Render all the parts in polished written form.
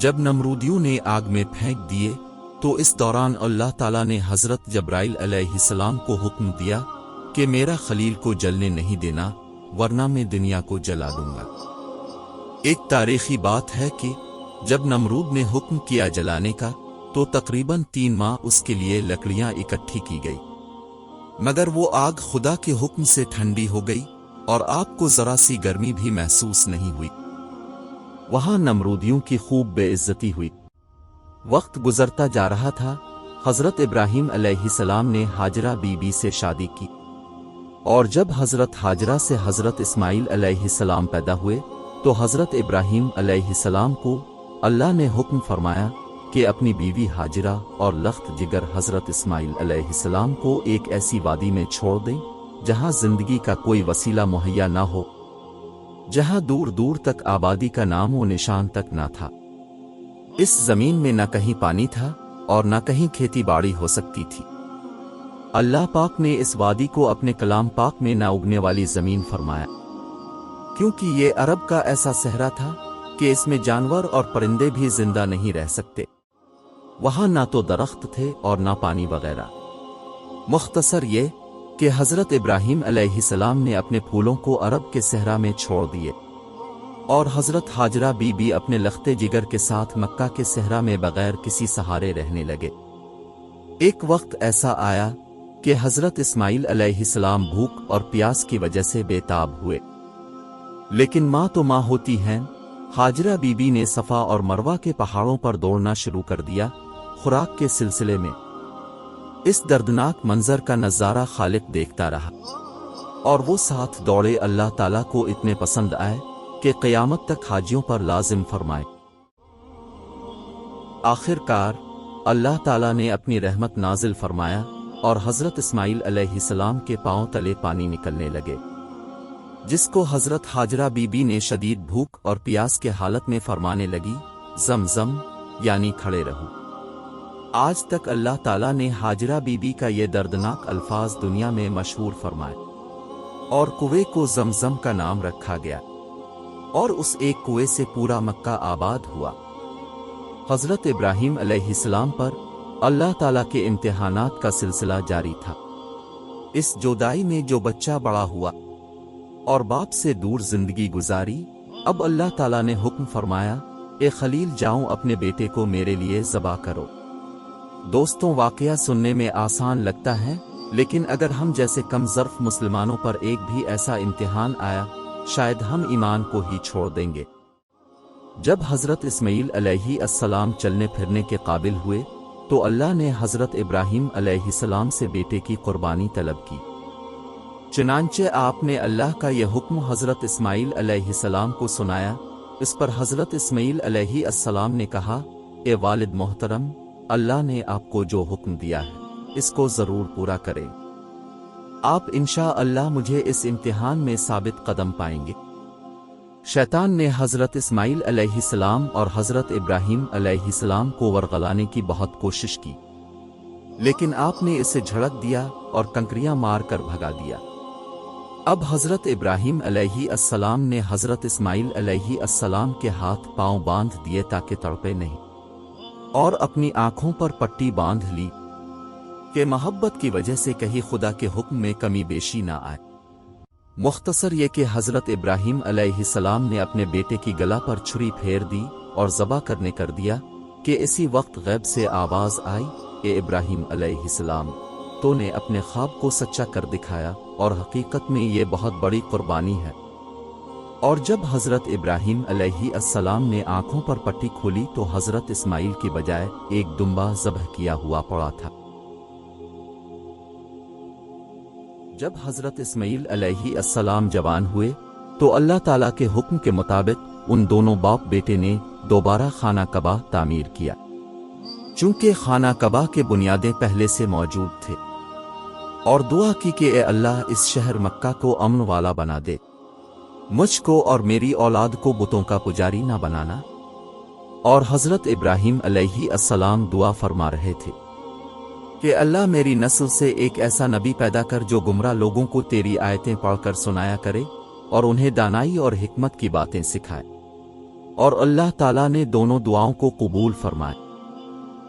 جب نمرودیوں نے آگ میں پھینک دیے تو اس دوران اللہ تعالیٰ نے حضرت جبرائیل علیہ السلام کو حکم دیا کہ میرا خلیل کو جلنے نہیں دینا ورنہ میں دنیا کو جلا دوں گا۔ ایک تاریخی بات ہے کہ جب نمرود نے حکم کیا جلانے کا تو تقریباً 3 ماہ اس کے لیے لکڑیاں اکٹھی کی گئی، مگر وہ آگ خدا کے حکم سے ٹھنڈی ہو گئی اور آپ کو ذرا سی گرمی بھی محسوس نہیں ہوئی۔ وہاں نمرودیوں کی خوب بے عزتی ہوئی۔ وقت گزرتا جا رہا تھا، حضرت ابراہیم علیہ السلام نے ہاجرہ بی بی سے شادی کی، اور جب حضرت ہاجرہ سے حضرت اسماعیل علیہ السلام پیدا ہوئے تو حضرت ابراہیم علیہ السلام کو اللہ نے حکم فرمایا کہ اپنی بیوی ہاجرہ اور لخت جگر حضرت اسماعیل علیہ السلام کو ایک ایسی وادی میں چھوڑ دیں جہاں زندگی کا کوئی وسیلہ مہیا نہ ہو، جہاں دور دور تک آبادی کا نام و نشان تک نہ تھا۔ اس زمین میں نہ کہیں پانی تھا اور نہ کہیں کھیتی باڑی ہو سکتی تھی۔ اللہ پاک نے اس وادی کو اپنے کلام پاک میں نہ اگنے والی زمین فرمایا، کیونکہ یہ عرب کا ایسا صحرا تھا کہ اس میں جانور اور پرندے بھی زندہ نہیں رہ سکتے۔ وہاں نہ تو درخت تھے اور نہ پانی وغیرہ۔ مختصر یہ کہ حضرت ابراہیم علیہ السلام نے اپنے پھولوں کو عرب کے صحرا میں چھوڑ دیے، اور حضرت ہاجرہ بی بی اپنے لخت جگر کے ساتھ مکہ کے صحرا میں بغیر کسی سہارے رہنے لگے۔ ایک وقت ایسا آیا کہ حضرت اسماعیل علیہ السلام بھوک اور پیاس کی وجہ سے بے تاب ہوئے، لیکن ماں تو ماں ہوتی ہیں۔ ہاجرہ بی بی نے صفا اور مروہ کے پہاڑوں پر دوڑنا شروع کر دیا خوراک کے سلسلے میں۔ اس دردناک منظر کا نظارہ خالق دیکھتا رہا، اور وہ ساتھ دوڑے اللہ تعالیٰ کو اتنے پسند آئے کہ قیامت تک حاجیوں پر لازم فرمائے۔ آخر کار اللہ تعالیٰ نے اپنی رحمت نازل فرمایا اور حضرت اسماعیل علیہ السلام کے پاؤں تلے پانی نکلنے لگے، جس کو حضرت ہاجرہ بی بی نے شدید بھوک اور پیاس کے حالت میں فرمانے لگی، زمزم یعنی کھڑے رہو۔ آج تک اللہ تعالیٰ نے ہاجرہ بی بی کا یہ دردناک الفاظ دنیا میں مشہور فرمائے، اور کنویں کو زمزم کا نام رکھا گیا، اور اس ایک کنویں سے پورا مکہ آباد ہوا۔ حضرت ابراہیم علیہ السلام پر اللہ تعالیٰ کے امتحانات کا سلسلہ جاری تھا۔ اس جدائی میں جو بچہ بڑا ہوا اور باپ سے دور زندگی گزاری، اب اللہ تعالیٰ نے حکم فرمایا، اے خلیل جاؤ اپنے بیٹے کو میرے لیے ذبح کرو۔ دوستوں، واقعہ سننے میں آسان لگتا ہے، لیکن اگر ہم جیسے کم ظرف مسلمانوں پر ایک بھی ایسا امتحان آیا، شاید ہم ایمان کو ہی چھوڑ دیں گے۔ جب حضرت اسماعیل علیہ السلام چلنے پھرنے کے قابل ہوئے تو اللہ نے حضرت ابراہیم علیہ السلام سے بیٹے کی قربانی طلب کی۔ چنانچہ آپ نے اللہ کا یہ حکم حضرت اسماعیل علیہ السلام کو سنایا۔ اس پر حضرت اسماعیل علیہ السلام نے کہا، اے والد محترم، اللہ نے آپ کو جو حکم دیا ہے اس کو ضرور پورا کریں۔ آپ انشاءاللہ مجھے اس امتحان میں ثابت قدم پائیں گے۔ شیطان نے حضرت اسماعیل علیہ السلام اور حضرت ابراہیم علیہ السلام کو ورغلانے کی بہت کوشش کی، لیکن آپ نے اسے جھڑک دیا اور کنکریاں مار کر بھگا دیا۔ اب حضرت ابراہیم علیہ السلام نے حضرت اسماعیل علیہ السلام کے ہاتھ پاؤں باندھ دیے تاکہ تڑپے نہیں، اور اپنی آنکھوں پر پٹی باندھ لی کہ محبت کی وجہ سے کہیں خدا کے حکم میں کمی بیشی نہ آئے۔ مختصر یہ کہ حضرت ابراہیم علیہ السلام نے اپنے بیٹے کی گلا پر چھری پھیر دی اور ذبح کرنے کر دیا کہ اسی وقت غیب سے آواز آئی، اے ابراہیم علیہ السلام، تو نے اپنے خواب کو سچا کر دکھایا، اور حقیقت میں یہ بہت بڑی قربانی ہے۔ اور جب حضرت ابراہیم علیہ السلام نے آنکھوں پر پٹی کھولی تو حضرت اسماعیل کی بجائے ایک دمبا ذبح کیا ہوا پڑا تھا۔ جب حضرت اسماعیل علیہ السلام جوان ہوئے تو اللہ تعالیٰ کے حکم کے مطابق ان دونوں باپ بیٹے نے دوبارہ خانہ کعبہ تعمیر کیا، چونکہ خانہ کعبہ کے بنیادیں پہلے سے موجود تھے، اور دعا کی کہ اے اللہ اس شہر مکہ کو امن والا بنا دے، مجھ کو اور میری اولاد کو بتوں کا پجاری نہ بنانا۔ اور حضرت ابراہیم علیہ السلام دعا فرما رہے تھے کہ اللہ میری نسل سے ایک ایسا نبی پیدا کر جو گمراہ لوگوں کو تیری آیتیں پڑھ کر سنایا کرے اور انہیں دانائی اور حکمت کی باتیں سکھائے، اور اللہ تعالیٰ نے دونوں دعاؤں کو قبول فرمائے۔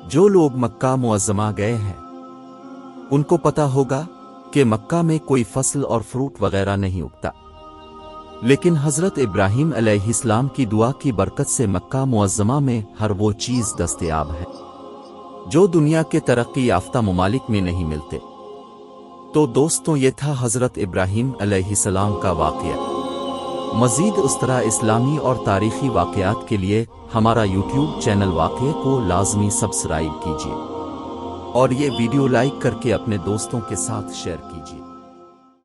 جو لوگ مکہ معظمہ گئے ہیں ان کو پتہ ہوگا کہ مکہ میں کوئی فصل اور فروٹ وغیرہ نہیں اگتا، لیکن حضرت ابراہیم علیہ السلام کی دعا کی برکت سے مکہ معظمہ میں ہر وہ چیز دستیاب ہے جو دنیا کے ترقی یافتہ ممالک میں نہیں ملتے۔ تو دوستوں، یہ تھا حضرت ابراہیم علیہ السلام کا واقعہ۔ مزید اس طرح اسلامی اور تاریخی واقعات کے لیے ہمارا یوٹیوب چینل واقعے کو لازمی سبسکرائب کیجیے اور یہ ویڈیو لائک کر کے اپنے دوستوں کے ساتھ شیئر کیجیے۔